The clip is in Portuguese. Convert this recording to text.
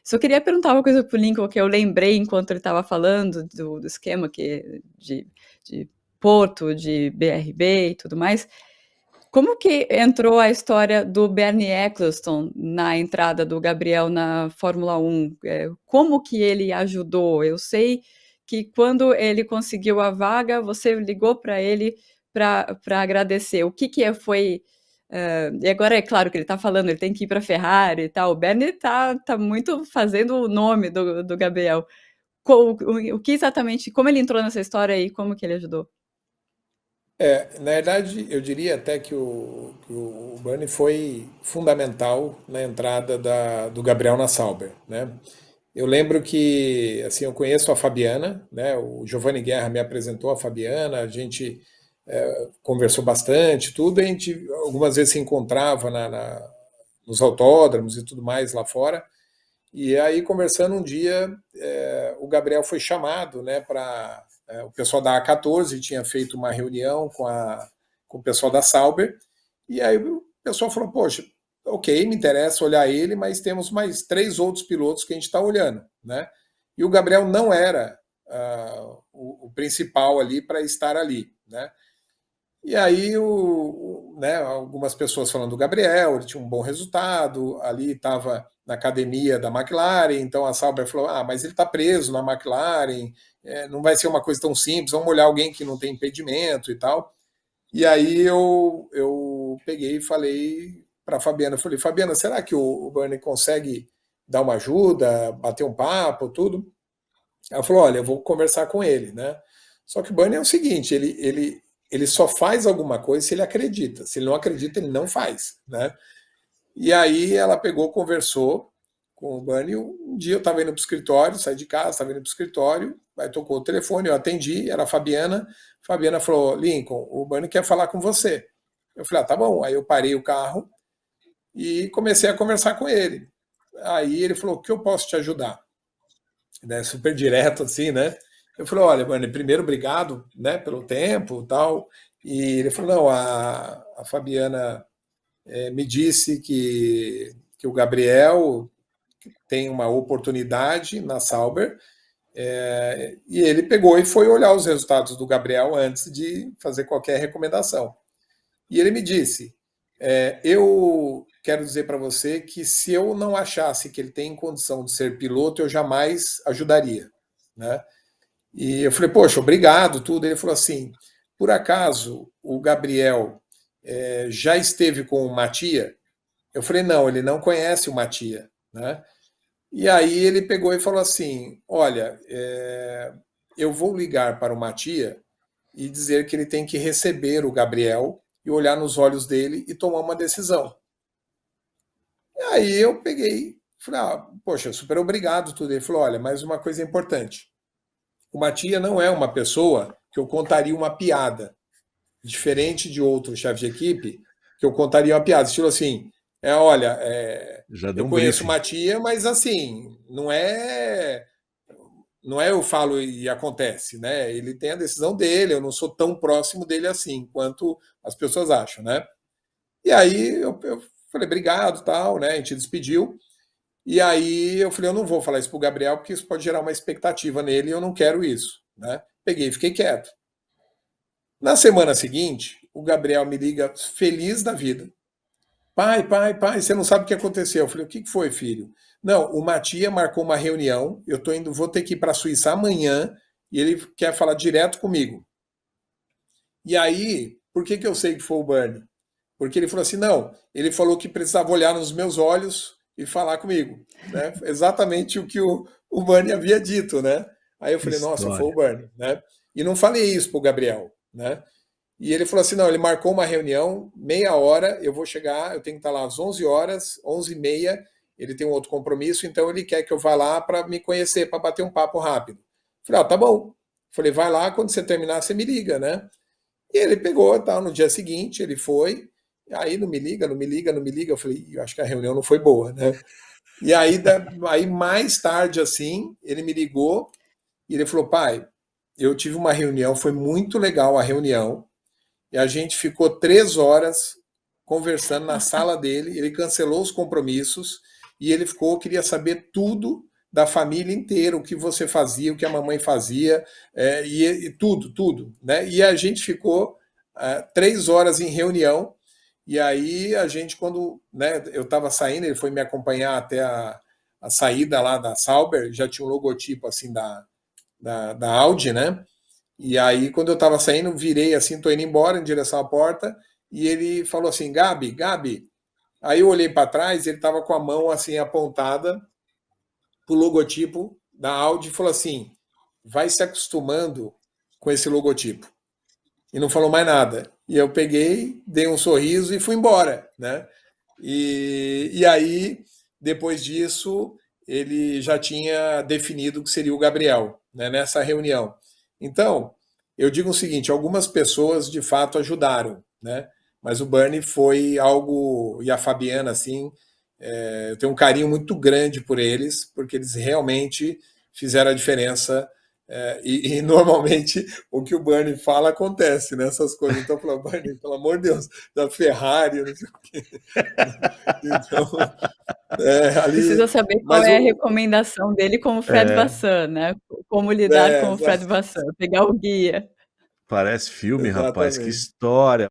Só queria perguntar uma coisa para o Lincoln, que eu lembrei enquanto ele estava falando do esquema de Porto, de BRB e tudo mais. Como que entrou a história do Bernie Ecclestone na entrada do Gabriel na Fórmula 1? Como que ele ajudou? Eu sei que quando ele conseguiu a vaga, você ligou para ele para agradecer. O que foi... e agora é claro que ele está falando, ele tem que ir para a Ferrari e tal. O Bernie tá muito fazendo o nome do Gabriel. O que exatamente, como ele entrou nessa história e como que ele ajudou? Na verdade, eu diria até que o Bernie foi fundamental na entrada do Gabriel na Sauber, né? Eu lembro que, assim, eu conheço a Fabiana, né? O Giovanni Guerra me apresentou a Fabiana, a gente conversou bastante, tudo, a gente algumas vezes se encontrava nos autódromos e tudo mais lá fora. E aí, conversando um dia, o Gabriel foi chamado, né, para o pessoal da A14 tinha feito uma reunião com o pessoal da Sauber, e aí o pessoal falou, poxa, ok, me interessa olhar ele, mas temos mais 3 outros pilotos que a gente está olhando, né? E o Gabriel não era o principal ali para estar ali, né? E aí, né, algumas pessoas falando do Gabriel, ele tinha um bom resultado, ali estava na academia da McLaren, então a Sauber falou, mas ele está preso na McLaren, não vai ser uma coisa tão simples, vamos olhar alguém que não tem impedimento e tal. E aí eu peguei e falei para a Fabiana, eu falei, Fabiana, será que o Bernie consegue dar uma ajuda, bater um papo, tudo? Ela falou, olha, eu vou conversar com ele, né? Só que o Bernie é o seguinte, ele só faz alguma coisa se ele acredita. Se ele não acredita, ele não faz, né? E aí ela pegou, conversou com o Bernie. Um dia eu estava indo para o escritório, saí de casa, estava indo para o escritório, aí tocou o telefone, eu atendi, era a Fabiana. Fabiana falou, Lincoln, o Bernie quer falar com você. Eu falei, tá bom. Aí eu parei o carro e comecei a conversar com ele. Aí ele falou, o que eu posso te ajudar? Né, super direto assim, né? Eu falei, olha, mano, primeiro obrigado, né, pelo tempo, e tal. E ele falou, não, a Fabiana me disse que o Gabriel tem uma oportunidade na Sauber, e ele pegou e foi olhar os resultados do Gabriel antes de fazer qualquer recomendação. E ele me disse, eu quero dizer para você que se eu não achasse que ele tem condição de ser piloto, eu jamais ajudaria, né? E eu falei, poxa, obrigado, tudo. Ele falou assim, por acaso o Gabriel já esteve com o Matia? Eu falei, não, ele não conhece o Matia, né? E aí ele pegou e falou assim, olha, eu vou ligar para o Matia e dizer que ele tem que receber o Gabriel e olhar nos olhos dele e tomar uma decisão. E aí eu peguei, falei, poxa, super obrigado, tudo. Ele falou, olha, mas uma coisa importante, o Matia não é uma pessoa que eu contaria uma piada, diferente de outro chefe de equipe, que eu contaria uma piada, estilo assim, olha, Já deu eu um conheço o briefing. Matia, mas assim, não é eu falo e acontece, né? Ele tem a decisão dele, eu não sou tão próximo dele assim, quanto as pessoas acham, né? E aí eu falei, obrigado, tal, né? A gente despediu. E aí eu falei, eu não vou falar isso pro Gabriel, porque isso pode gerar uma expectativa nele e eu não quero isso, né? Peguei e fiquei quieto. Na semana seguinte, o Gabriel me liga feliz da vida. Pai, você não sabe o que aconteceu. Eu falei, o que foi, filho? Não, o Matia marcou uma reunião, eu tô indo, vou ter que ir para a Suíça amanhã e ele quer falar direto comigo. E aí, por que eu sei que foi o Bernie? Porque ele falou assim, não, ele falou que precisava olhar nos meus olhos e falar comigo, né? Exatamente o que o Bernie havia dito, né? Aí eu Que falei, nossa, foi o história. Bernie, né? E não falei isso pro Gabriel, né? E ele falou assim, não, ele marcou uma reunião, meia hora, eu vou chegar, eu tenho que estar lá às 11 horas, 11h30, ele tem um outro compromisso, então ele quer que eu vá lá para me conhecer, para bater um papo rápido. Falei, tá bom. Falei, vai lá, quando você terminar, você me liga, né? E ele pegou, tal, no dia seguinte, ele foi, aí não me liga, não me liga, não me liga, eu falei, eu acho que a reunião não foi boa, né? E aí, aí mais tarde, assim, ele me ligou e ele falou, pai, eu tive uma reunião, foi muito legal a reunião, e a gente ficou 3 horas conversando na sala dele. Ele cancelou os compromissos e ele ficou, queria saber tudo da família inteira, o que você fazia, o que a mamãe fazia, e tudo, tudo, né? E a gente ficou 3 horas em reunião, e aí a gente, quando, né, eu estava saindo, ele foi me acompanhar até a saída lá da Sauber, já tinha um logotipo assim da Audi, né? E aí, quando eu estava saindo, virei assim, tô indo embora em direção à porta, e ele falou assim, Gabi, Gabi. Aí eu olhei para trás, ele estava com a mão assim apontada pro logotipo da Audi e falou assim, vai se acostumando com esse logotipo. E não falou mais nada. E eu peguei, dei um sorriso e fui embora, né? E aí, depois disso, ele já tinha definido que seria o Gabriel, né, nessa reunião. Então, eu digo o seguinte: algumas pessoas de fato ajudaram, né? Mas o Bernie foi algo, e a Fabiana, assim, eu tenho um carinho muito grande por eles, porque eles realmente fizeram a diferença. E normalmente o que o Bernie fala acontece nessas coisas. Então, eu falo, Bernie, pelo amor de Deus, da Ferrari, não sei o quê. Então, ali. Precisa saber qual Mas é a o. recomendação dele com o Fred Vassan, né? Como lidar com o Fred Exato, Vassan, pegar o guia. Parece filme, rapaz, que exatamente. história.